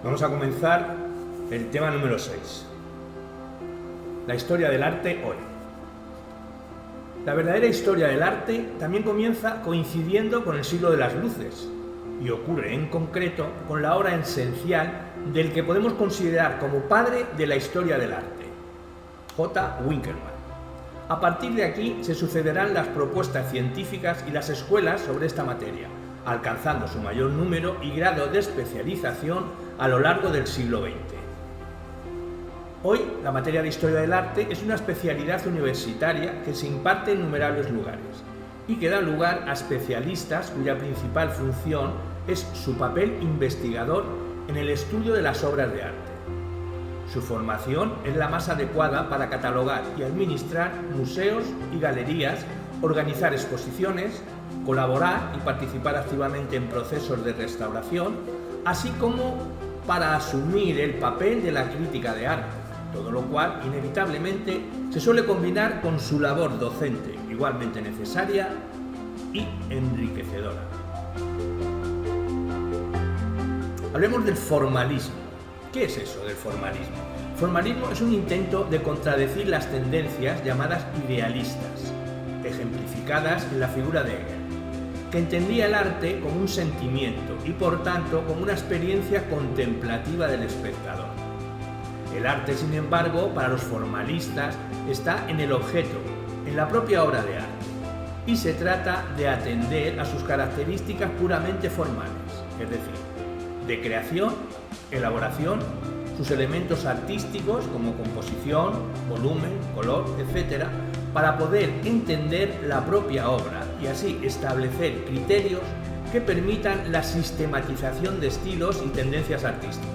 Vamos a comenzar el tema número 6. La historia del arte hoy. La verdadera historia del arte también comienza coincidiendo con el siglo de las luces y ocurre en concreto con la obra esencial del que podemos considerar como padre de la historia del arte, J. Winkelmann. A partir de aquí se sucederán las propuestas científicas y las escuelas sobre esta materia, alcanzando su mayor número y grado de especialización a lo largo del siglo XX. Hoy, la materia de Historia del Arte es una especialidad universitaria que se imparte en innumerables lugares y que da lugar a especialistas cuya principal función es su papel investigador en el estudio de las obras de arte. Su formación es la más adecuada para catalogar y administrar museos y galerías, organizar exposiciones, colaborar y participar activamente en procesos de restauración, así como para asumir el papel de la crítica de arte, todo lo cual inevitablemente se suele combinar con su labor docente, igualmente necesaria y enriquecedora. Hablemos del formalismo. ¿Qué es eso del formalismo? Formalismo es un intento de contradecir las tendencias llamadas idealistas, ejemplificadas en la figura de Hegel, que entendía el arte como un sentimiento y por tanto como una experiencia contemplativa del espectador. El arte, sin embargo, para los formalistas está en el objeto, en la propia obra de arte, y se trata de atender a sus características puramente formales, es decir, de creación, elaboración, sus elementos artísticos como composición, volumen, color, etc., para poder entender la propia obra y así establecer criterios que permitan la sistematización de estilos y tendencias artísticas.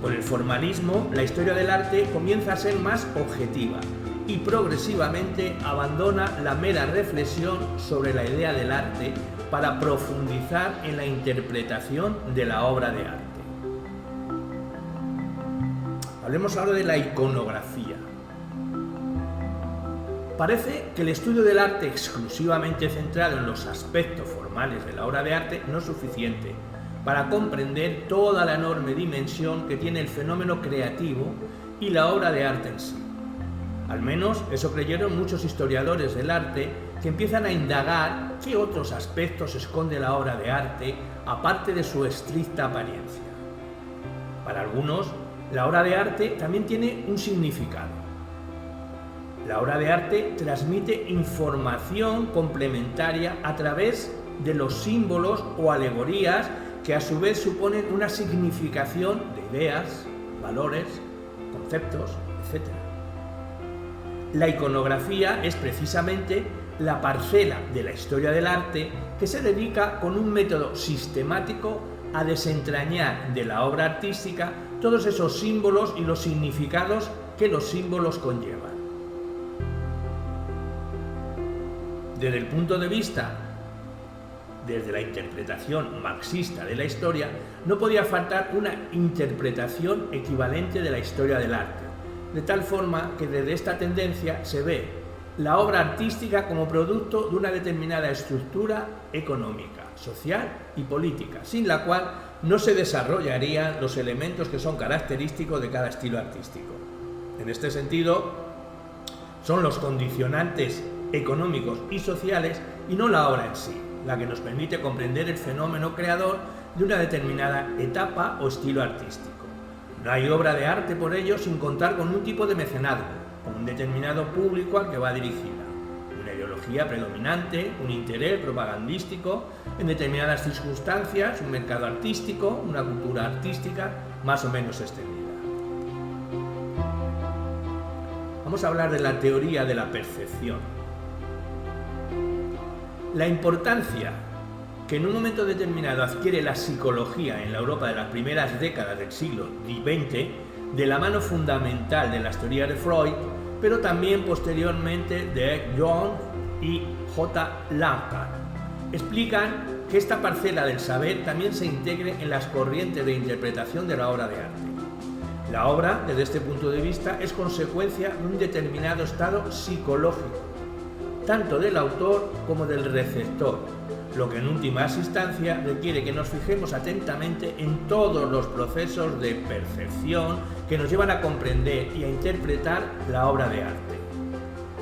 Con el formalismo, la historia del arte comienza a ser más objetiva y progresivamente abandona la mera reflexión sobre la idea del arte para profundizar en la interpretación de la obra de arte. Hablemos ahora de la iconografía. Parece que el estudio del arte exclusivamente centrado en los aspectos formales de la obra de arte no es suficiente para comprender toda la enorme dimensión que tiene el fenómeno creativo y la obra de arte en sí. Al menos eso creyeron muchos historiadores del arte que empiezan a indagar qué otros aspectos esconde la obra de arte aparte de su estricta apariencia. Para algunos, la obra de arte también tiene un significado. La obra de arte transmite información complementaria a través de los símbolos o alegorías que a su vez suponen una significación de ideas, valores, conceptos, etc. La iconografía es precisamente la parcela de la historia del arte que se dedica con un método sistemático a desentrañar de la obra artística todos esos símbolos y los significados que los símbolos conllevan. Desde el punto de vista, desde la interpretación marxista de la historia, no podía faltar una interpretación equivalente de la historia del arte, de tal forma que desde esta tendencia se ve la obra artística como producto de una determinada estructura económica, social y política, sin la cual no se desarrollarían los elementos que son característicos de cada estilo artístico. En este sentido, son los condicionantes económicos y sociales y no la obra en sí, la que nos permite comprender el fenómeno creador de una determinada etapa o estilo artístico. No hay obra de arte por ello sin contar con un tipo de mecenazgo, con un determinado público al que va dirigida, una ideología predominante, un interés propagandístico, en determinadas circunstancias, un mercado artístico, una cultura artística más o menos extendida. Vamos a hablar de la teoría de la percepción. La importancia que en un momento determinado adquiere la psicología en la Europa de las primeras décadas del siglo XX, de la mano fundamental de las teorías de Freud, pero también posteriormente de Jung y J. Lacan, explican que esta parcela del saber también se integre en las corrientes de interpretación de la obra de arte. La obra, desde este punto de vista, es consecuencia de un determinado estado psicológico, tanto del autor como del receptor, lo que en últimas instancias requiere que nos fijemos atentamente en todos los procesos de percepción que nos llevan a comprender y a interpretar la obra de arte.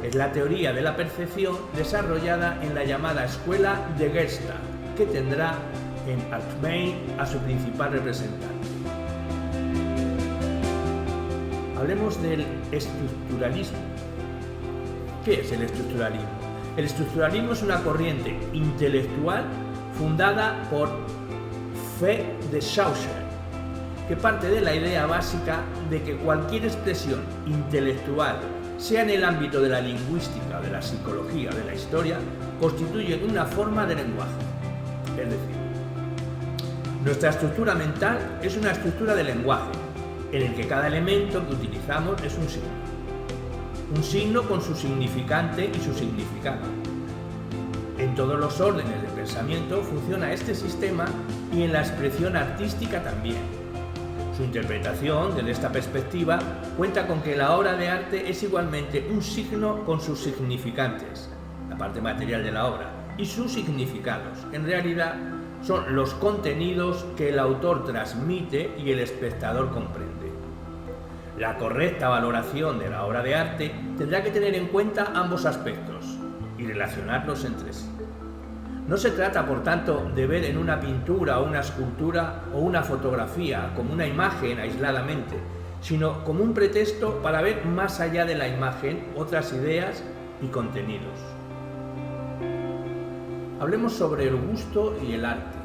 Es la teoría de la percepción desarrollada en la llamada escuela de Gestalt, que tendrá en Durkheim a su principal representante. Hablemos del estructuralismo. ¿Qué es el estructuralismo? El estructuralismo es una corriente intelectual fundada por F. de Saussure, que parte de la idea básica de que cualquier expresión intelectual, sea en el ámbito de la lingüística, de la psicología o de la historia, constituye una forma de lenguaje. Es decir, nuestra estructura mental es una estructura de lenguaje, en el que cada elemento que utilizamos es un signo. Un signo con su significante y su significado. En todos los órdenes de pensamiento funciona este sistema y en la expresión artística también. Su interpretación, desde esta perspectiva, cuenta con que la obra de arte es igualmente un signo con sus significantes, la parte material de la obra, y sus significados. En realidad, son los contenidos que el autor transmite y el espectador comprende. La correcta valoración de la obra de arte tendrá que tener en cuenta ambos aspectos y relacionarlos entre sí. No se trata, por tanto, de ver en una pintura o una escultura o una fotografía como una imagen aisladamente, sino como un pretexto para ver más allá de la imagen otras ideas y contenidos. Hablemos sobre el gusto y el arte.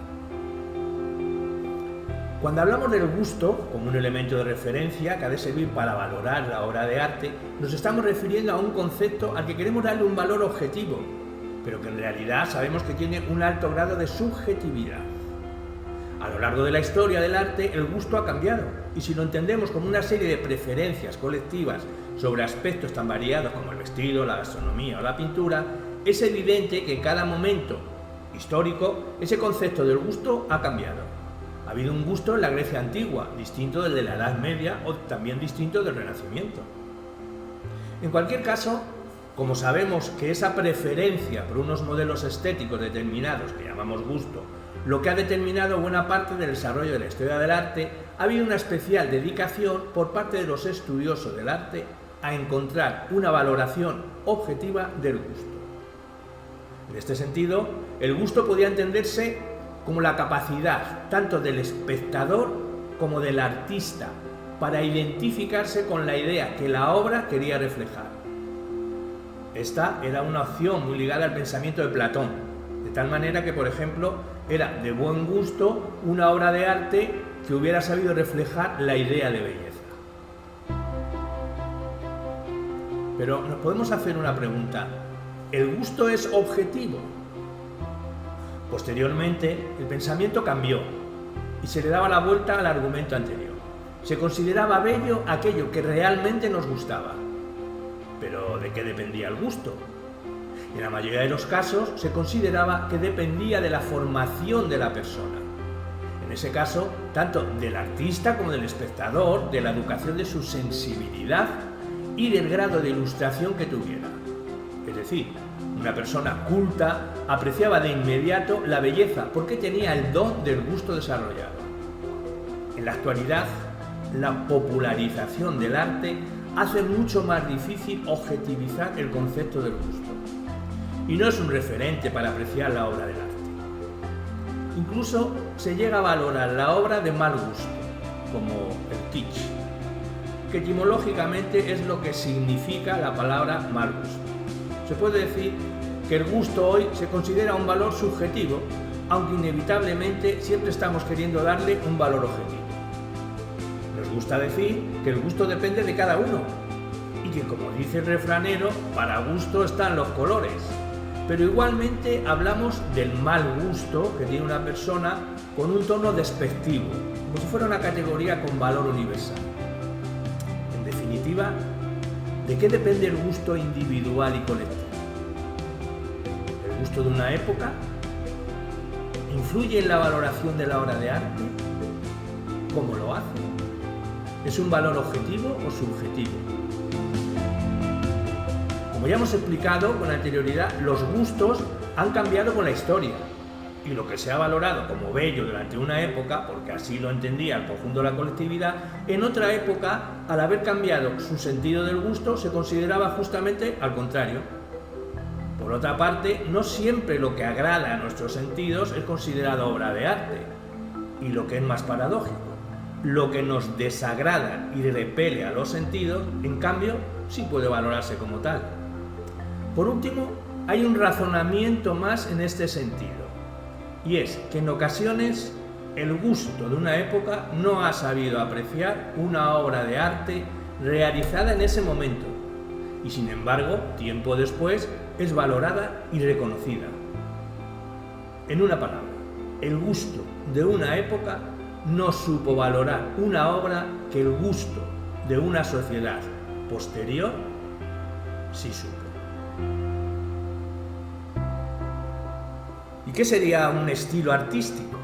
Cuando hablamos del gusto como un elemento de referencia que ha de servir para valorar la obra de arte, nos estamos refiriendo a un concepto al que queremos darle un valor objetivo, pero que en realidad sabemos que tiene un alto grado de subjetividad. A lo largo de la historia del arte, el gusto ha cambiado, y si lo entendemos como una serie de preferencias colectivas sobre aspectos tan variados como el vestido, la gastronomía o la pintura, es evidente que en cada momento histórico ese concepto del gusto ha cambiado. Ha habido un gusto en la Grecia antigua, distinto del de la Edad Media o también distinto del Renacimiento. En cualquier caso, como sabemos que esa preferencia por unos modelos estéticos determinados, que llamamos gusto, lo que ha determinado buena parte del desarrollo de la historia del arte, ha habido una especial dedicación por parte de los estudiosos del arte a encontrar una valoración objetiva del gusto. En este sentido, el gusto podía entenderse como la capacidad tanto del espectador como del artista para identificarse con la idea que la obra quería reflejar. Esta era una opción muy ligada al pensamiento de Platón, de tal manera que, por ejemplo, era de buen gusto una obra de arte que hubiera sabido reflejar la idea de belleza. Pero nos podemos hacer una pregunta: ¿el gusto es objetivo? Posteriormente, el pensamiento cambió y se le daba la vuelta al argumento anterior. Se consideraba bello aquello que realmente nos gustaba. ¿Pero de qué dependía el gusto? En la mayoría de los casos se consideraba que dependía de la formación de la persona. En ese caso, tanto del artista como del espectador, de la educación de su sensibilidad y del grado de ilustración que tuviera. Es decir, una persona culta apreciaba de inmediato la belleza porque tenía el don del gusto desarrollado. En la actualidad, la popularización del arte hace mucho más difícil objetivizar el concepto del gusto. Y no es un referente para apreciar la obra del arte. Incluso se llega a valorar la obra de mal gusto, como el kitsch, que etimológicamente es lo que significa la palabra mal gusto. Se puede decir que el gusto hoy se considera un valor subjetivo, aunque inevitablemente siempre estamos queriendo darle un valor objetivo. Nos gusta decir que el gusto depende de cada uno y que, como dice el refranero, para gusto están los colores. Pero igualmente hablamos del mal gusto que tiene una persona con un tono despectivo, como si fuera una categoría con valor universal. En definitiva, ¿de qué depende el gusto individual y colectivo? ¿El gusto de una época? ¿Influye en la valoración de la obra de arte? ¿Cómo lo hace? ¿Es un valor objetivo o subjetivo? Como ya hemos explicado con anterioridad, los gustos han cambiado con la historia y lo que se ha valorado como bello durante una época, porque así lo entendía el conjunto de la colectividad, en otra época, al haber cambiado su sentido del gusto, se consideraba justamente al contrario. Por otra parte, no siempre lo que agrada a nuestros sentidos es considerado obra de arte, y lo que es más paradójico, lo que nos desagrada y repele a los sentidos, en cambio, sí puede valorarse como tal. Por último, hay un razonamiento más en este sentido, y es que en ocasiones el gusto de una época no ha sabido apreciar una obra de arte realizada en ese momento, y sin embargo, tiempo después, es valorada y reconocida. En una palabra, el gusto de una época no supo valorar una obra que el gusto de una sociedad posterior sí supo. ¿Y qué sería un estilo artístico?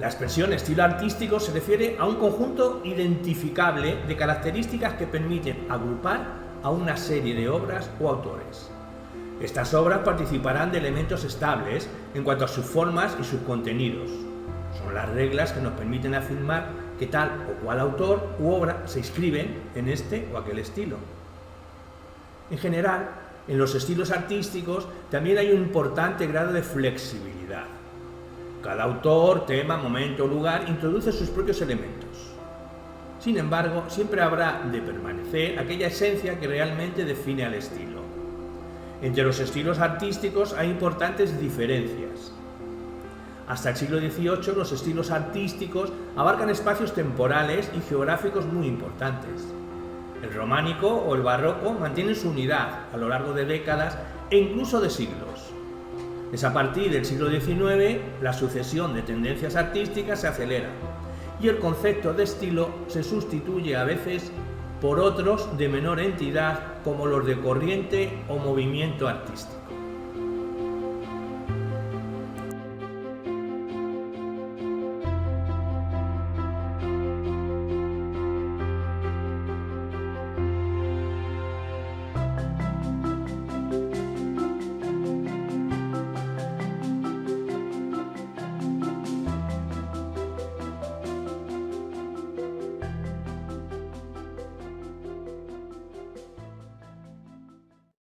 La expresión estilo artístico se refiere a un conjunto identificable de características que permiten agrupar a una serie de obras o autores. Estas obras participarán de elementos estables en cuanto a sus formas y sus contenidos. Son las reglas que nos permiten afirmar que tal o cual autor u obra se inscriben en este o aquel estilo. En general, en los estilos artísticos también hay un importante grado de flexibilidad. Cada autor, tema, momento o lugar introduce sus propios elementos. Sin embargo, siempre habrá de permanecer aquella esencia que realmente define al estilo. Entre los estilos artísticos hay importantes diferencias. Hasta el siglo XVIII los estilos artísticos abarcan espacios temporales y geográficos muy importantes. El románico o el barroco mantienen su unidad a lo largo de décadas e incluso de siglos. Es a partir del siglo XIX la sucesión de tendencias artísticas se acelera y el concepto de estilo se sustituye a veces por otros de menor entidad como los de corriente o movimiento artístico.